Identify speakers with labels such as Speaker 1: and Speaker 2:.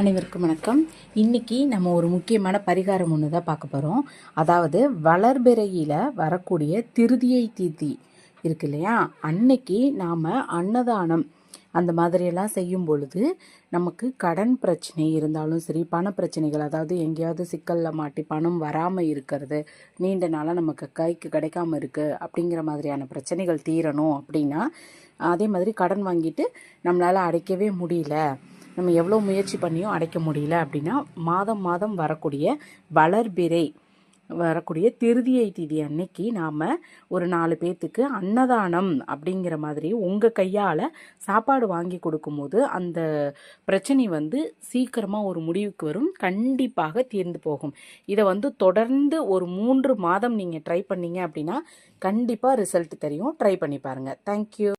Speaker 1: அனைவருக்கும் வணக்கம். இன்னைக்கு நம்ம ஒரு முக்கியமான பரிகாரம் ஒன்று தான் பார்க்க போகிறோம். அதாவது வளர்பிறையில் வரக்கூடிய திருதியை தீதி இருக்கு இல்லையா, அன்னைக்கு நாம் அன்னதானம் அந்த மாதிரியெல்லாம் செய்யும் பொழுது நமக்கு கடன் பிரச்சனை இருந்தாலும் சரி, பண பிரச்சனைகள், அதாவது எங்கேயாவது சிக்கலில் மாட்டி பணம் வராமல் இருக்கிறது, நீண்ட நாளாக நமக்கு கைக்கு கிடைக்காம இருக்குது அப்படிங்கிற மாதிரியான பிரச்சனைகள் தீரணும் அப்படின்னா, அதே மாதிரி கடன் வாங்கிட்டு நம்மளால் அடைக்கவே முடியல, நம்ம எவ்வளோ முயற்சி பண்ணியும் அடைக்க முடியல அப்படின்னா, மாதம் மாதம் வரக்கூடிய திருதியை திதி அன்னைக்கு நாம் ஒரு 4 பேர்த்துக்கு அன்னதானம் அப்படிங்கிற மாதிரி உங்கள் கையால் சாப்பாடு வாங்கி கொடுக்கும்போது அந்த பிரச்சனை சீக்கிரமாக ஒரு முடிவுக்கு வரும், கண்டிப்பாக தீர்ந்து போகும். இதை தொடர்ந்து ஒரு 3 மாதம் நீங்கள் ட்ரை பண்ணீங்க அப்படின்னா கண்டிப்பாக ரிசல்ட் தெரியும். ட்ரை பண்ணி பாருங்கள். தேங்க்யூ.